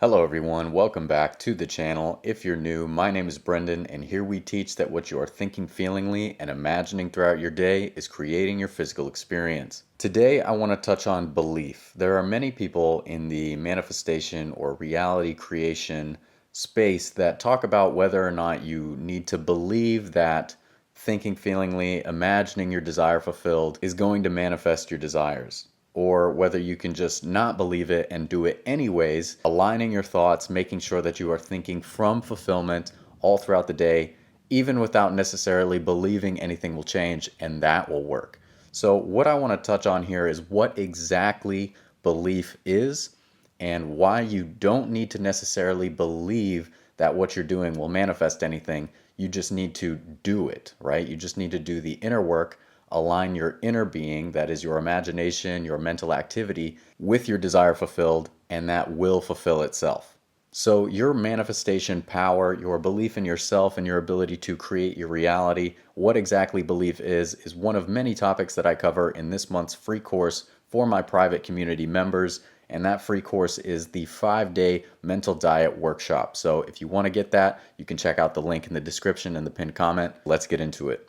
Hello everyone, welcome back to the channel. If you're new, my name is Brendan and here we teach that what you are thinking feelingly and imagining throughout your day is creating your physical experience. Today I want to touch on belief. There are many people in the manifestation or reality creation space that talk about whether or not you need to believe that thinking feelingly, imagining your desire fulfilled is going to manifest your desires, or whether you can just not believe it and do it anyways, aligning your thoughts, making sure that you are thinking from fulfillment all throughout the day, even without necessarily believing anything will change, and that will work. So, what I want to touch on here is what exactly belief is and why you don't need to necessarily believe that what you're doing will manifest anything. You just need to do it, right? You just need to do the inner work, align your inner being, that is your imagination, your mental activity, with your desire fulfilled, and that will fulfill itself. So, your manifestation power, your belief in yourself, and your ability to create your reality, what exactly belief is one of many topics that I cover in this month's free course for my private community members. And that free course is the 5-day mental diet workshop. So, if you want to get that, you can check out the link in the description and the pinned comment. Let's get into it.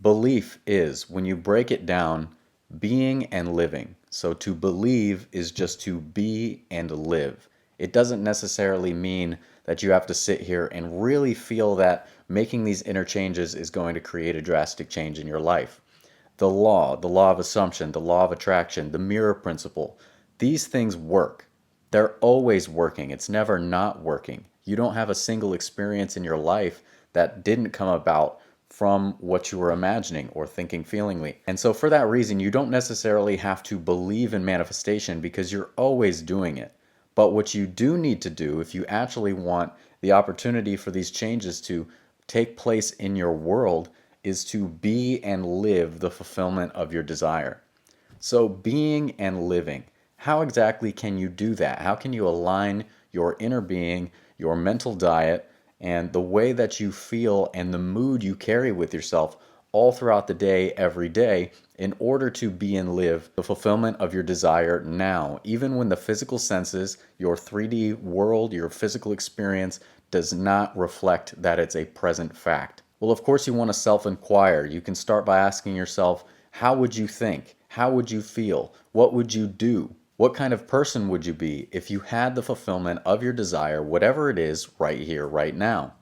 Belief is, when you break it down, being and living. So to believe is just to be and live. It doesn't necessarily mean that you have to sit here and really feel that making these interchanges is going to create a drastic change in your life. The law of assumption, the law of attraction, the mirror principle, these things work. They're always working. It's never not working. You don't have a single experience in your life that didn't come about from what you were imagining or thinking feelingly. And so, for that reason, you don't necessarily have to believe in manifestation because you're always doing it. But what you do need to do, if you actually want the opportunity for these changes to take place in your world, is to be and live the fulfillment of your desire. So, being and living, how exactly can you do that? How can you align your inner being, your mental diet, and the way that you feel and the mood you carry with yourself all throughout the day, every day, in order to be and live the fulfillment of your desire now, even when the physical senses, your 3D world, your physical experience does not reflect that it's a present fact? Well, of course, you want to self inquire. You can start by asking yourself, how would you think? How would you feel? What would you do? What kind of person would you be if you had the fulfillment of your desire, whatever it is, right here, right now?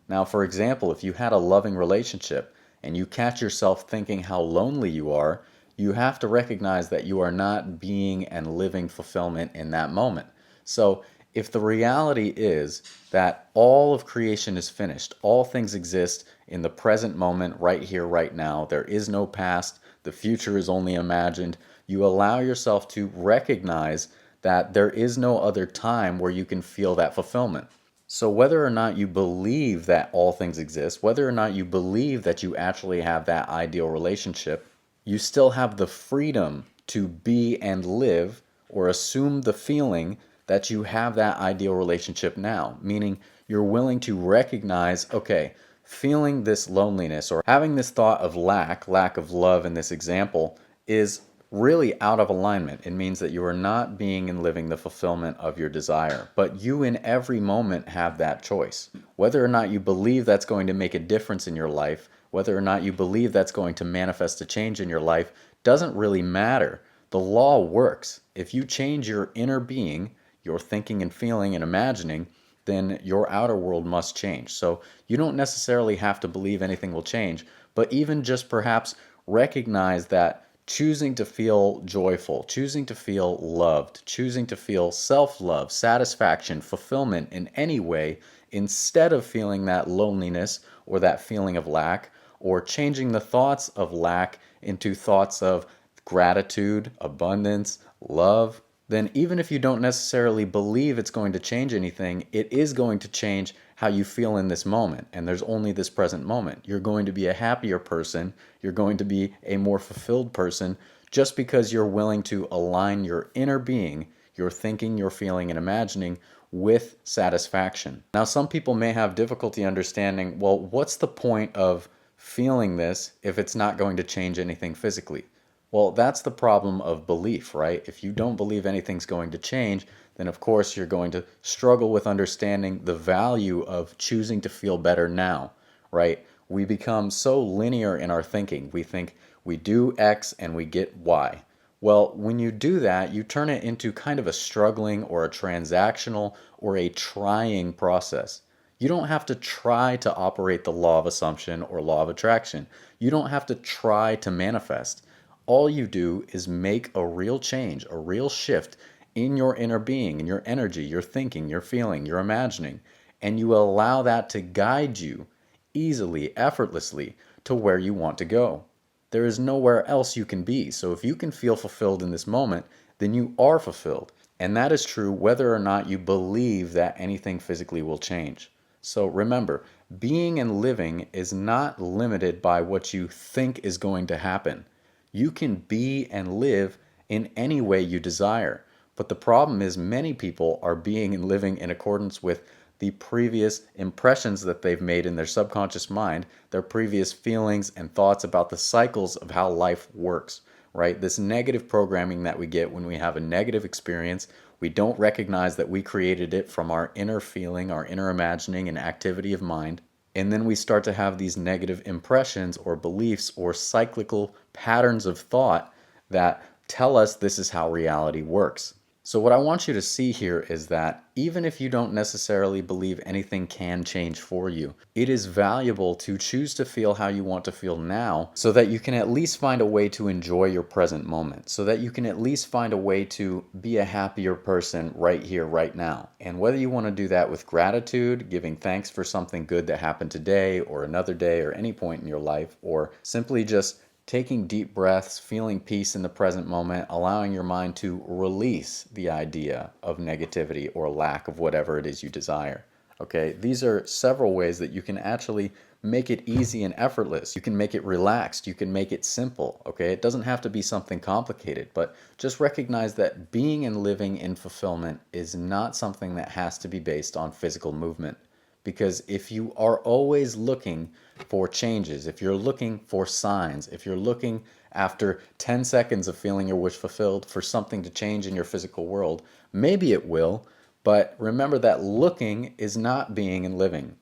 Now, for example, if you had a loving relationship and you catch yourself thinking how lonely you are, you have to recognize that you are not being and living fulfillment in that moment. So, if the reality is that all of creation is finished, all things exist in the present moment, right here, right now, there is no past, the future is only imagined, you allow yourself to recognize that there is no other time where you can feel that fulfillment. So, whether or not you believe that all things exist, whether or not you believe that you actually have that ideal relationship, you still have the freedom to be and live or assume the feeling that you have that ideal relationship now, meaning you're willing to recognize, okay, feeling this loneliness or having this thought of lack of love in this example, is really out of alignment. It means that you are not being and living the fulfillment of your desire. But you in every moment have that choice. Whether or not you believe that's going to make a difference in your life, whether or not you believe that's going to manifest a change in your life, doesn't really matter. The law works. If you change your inner being, your thinking and feeling and imagining, then your outer world must change. So you don't necessarily have to believe anything will change, but even just perhaps recognize that choosing to feel joyful, choosing to feel loved, choosing to feel self love, satisfaction, fulfillment in any way, instead of feeling that loneliness or that feeling of lack, or changing the thoughts of lack into thoughts of gratitude, abundance, love, then even if you don't necessarily believe it's going to change anything, it is going to change how you feel in this moment. And there's only this present moment. You're going to be a happier person. You're going to be a more fulfilled person just because you're willing to align your inner being, your thinking, your feeling, and imagining with satisfaction. Now, some people may have difficulty understanding, well, what's the point of feeling this if it's not going to change anything physically? Well, that's the problem of belief, right? If you don't believe anything's going to change, then of course you're going to struggle with understanding the value of choosing to feel better now, right? We become so linear in our thinking. We think we do X and we get Y. Well, when you do that, you turn it into kind of a struggling or a transactional or a trying process. You don't have to try to operate the law of assumption or law of attraction. You don't have to try to manifest. All you do is make a real change, a real shift in your inner being, in your energy, your thinking, your feeling, your imagining, and you allow that to guide you easily, effortlessly to where you want to go. There is nowhere else you can be. So if you can feel fulfilled in this moment, then you are fulfilled. And that is true whether or not you believe that anything physically will change. So remember, being and living is not limited by what you think is going to happen. You can be and live in any way you desire. But the problem is many people are being and living in accordance with the previous impressions that they've made in their subconscious mind, their previous feelings and thoughts about the cycles of how life works, right? This negative programming that we get when we have a negative experience, we don't recognize that we created it from our inner feeling, our inner imagining and activity of mind. And then we start to have these negative impressions or beliefs or cyclical patterns of thought that tell us this is how reality works. So what I want you to see here is that even if you don't necessarily believe anything can change for you, it is valuable to choose to feel how you want to feel now so that you can at least find a way to enjoy your present moment, so that you can at least find a way to be a happier person right here, right now. And whether you want to do that with gratitude, giving thanks for something good that happened today or another day or any point in your life, or simply just taking deep breaths, feeling peace in the present moment, allowing your mind to release the idea of negativity or lack of whatever it is you desire. Okay, these are several ways that you can actually make it easy and effortless. You can make it relaxed. You can make it simple. Okay, it doesn't have to be something complicated, but just recognize that being and living in fulfillment is not something that has to be based on physical movement. Because if you are always looking for changes, if you're looking for signs, if you're looking after 10 seconds of feeling your wish fulfilled for something to change in your physical world, maybe it will, but remember that looking is not being and living.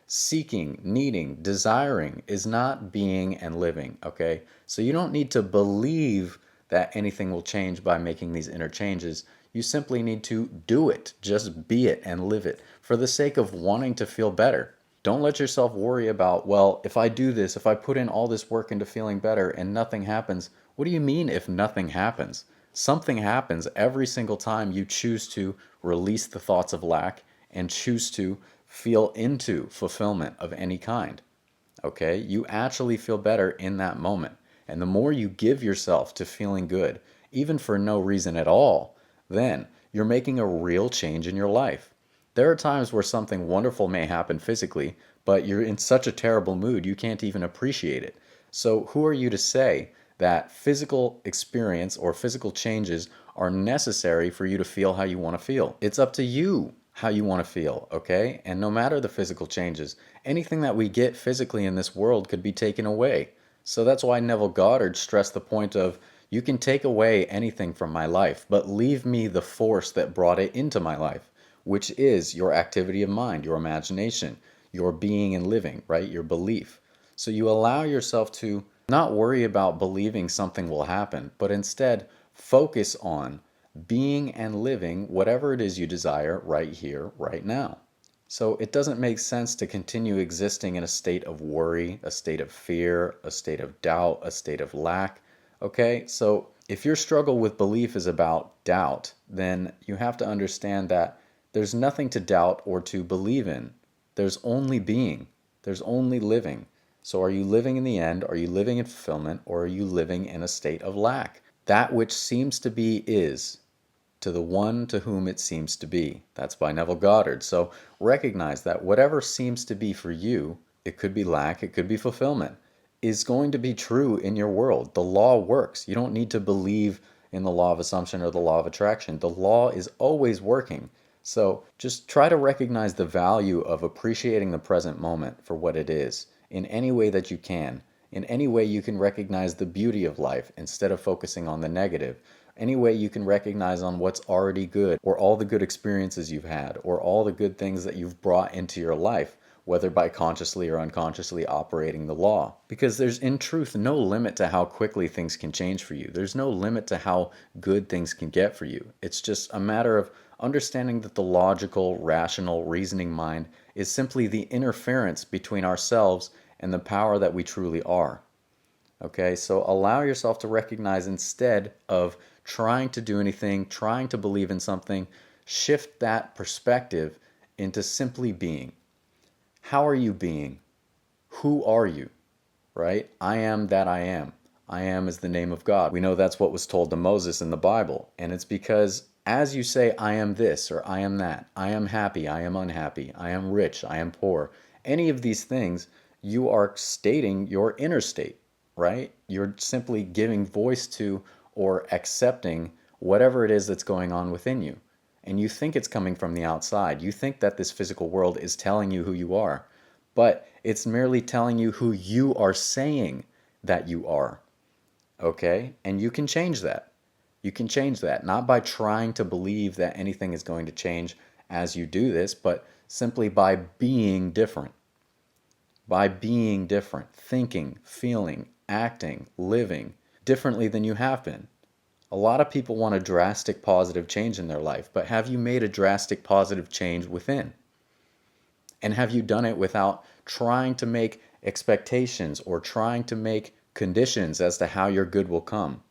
Seeking, needing, desiring is not being and living, okay? So you don't need to believe that anything will change by making these inner changes. You simply need to do it. Just be it and live it for the sake of wanting to feel better. Don't let yourself worry about, well, if I do this, if I put in all this work into feeling better and nothing happens, what do you mean if nothing happens? Something happens every single time you choose to release the thoughts of lack and choose to feel into fulfillment of any kind. Okay? You actually feel better in that moment. And the more you give yourself to feeling good, even for no reason at all, then you're making a real change in your life. There are times where something wonderful may happen physically, but you're in such a terrible mood you can't even appreciate it. So who are you to say that physical experience or physical changes are necessary for you to feel how you want to feel? It's up to you how you want to feel, okay? And no matter the physical changes, anything that we get physically in this world could be taken away. So that's why Neville Goddard stressed the point of, you can take away anything from my life, but leave me the force that brought it into my life, which is your activity of mind, your imagination, your being and living, right? Your belief. So you allow yourself to not worry about believing something will happen, but instead focus on being and living whatever it is you desire right here, right now. So it doesn't make sense to continue existing in a state of worry, a state of fear, a state of doubt, a state of lack. Okay, so if your struggle with belief is about doubt, then you have to understand that there's nothing to doubt or to believe in. There's only being, there's only living. So are you living in the end? Are you living in fulfillment? Or are you living in a state of lack? That which seems to be is, to the one to whom it seems to be. That's by Neville Goddard. So recognize that whatever seems to be for you, it could be lack, it could be fulfillment, is going to be true in your world. The law works. You don't need to believe in the law of assumption or the law of attraction. The law is always working. So just try to recognize the value of appreciating the present moment for what it is in any way that you can. In any way you can recognize the beauty of life instead of focusing on the negative. Any way you can recognize on what's already good, or all the good experiences you've had, or all the good things that you've brought into your life, whether by consciously or unconsciously operating the law. Because there's in truth no limit to how quickly things can change for you. There's no limit to how good things can get for you. It's just a matter of understanding that the logical, rational, reasoning mind is simply the interference between ourselves and the power that we truly are. Okay, so allow yourself to recognize, instead of trying to do anything, trying to believe in something, shift that perspective into simply being. How are you being? Who are you? Right? I am that I am. I am is the name of God. We know that's what was told to Moses in the Bible. And it's because as you say, I am this or I am that, I am happy, I am unhappy, I am rich, I am poor, any of these things, you are stating your inner state, right? You're simply giving voice to or accepting whatever it is that's going on within you. And you think it's coming from the outside. You think that this physical world is telling you who you are, but it's merely telling you who you are saying that you are. Okay? And you can change that. You can change that, not by trying to believe that anything is going to change as you do this, but simply by being different. By being different, thinking, feeling, acting, living differently than you have been. A lot of people want a drastic positive change in their life, but have you made a drastic positive change within? And have you done it without trying to make expectations or trying to make conditions as to how your good will come?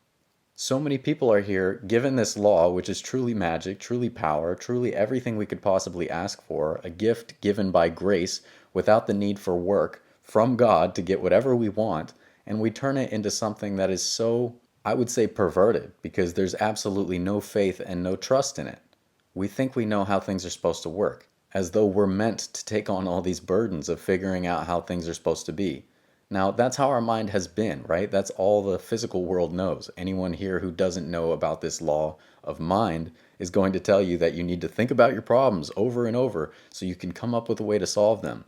So many people are here given this law, which is truly magic, truly power, truly everything we could possibly ask for, a gift given by grace without the need for work from God to get whatever we want, and we turn it into something that is so, I would say, perverted, because there's absolutely no faith and no trust in it. We think we know how things are supposed to work, as though we're meant to take on all these burdens of figuring out how things are supposed to be. Now, that's how our mind has been, right? That's all the physical world knows. Anyone here who doesn't know about this law of mind is going to tell you that you need to think about your problems over and over so you can come up with a way to solve them.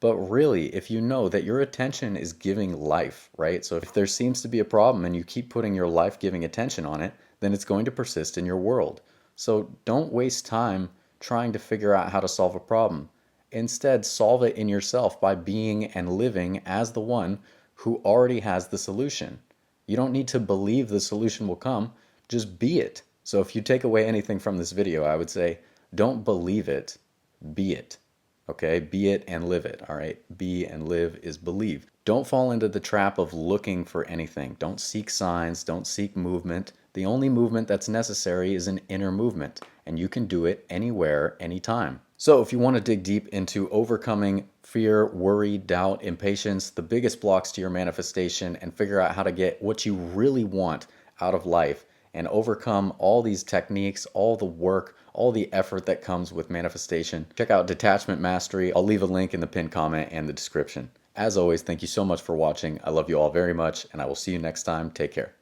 But really, if you know that your attention is giving life, right? So if there seems to be a problem and you keep putting your life-giving attention on it, then it's going to persist in your world. So don't waste time trying to figure out how to solve a problem. Instead, solve it in yourself by being and living as the one who already has the solution. You don't need to believe the solution will come, just be it. So if you take away anything from this video, I would say, don't believe it, be it. Okay, be it and live it, all right? Be and live is believe. Don't fall into the trap of looking for anything. Don't seek signs, don't seek movement. The only movement that's necessary is an inner movement, and you can do it anywhere, anytime. So if you want to dig deep into overcoming fear, worry, doubt, impatience, the biggest blocks to your manifestation, and figure out how to get what you really want out of life, and overcome all these techniques, all the work, all the effort that comes with manifestation, check out Detachment Mastery. I'll leave a link in the pinned comment and the description. As always, thank you so much for watching. I love you all very much, and I will see you next time. Take care.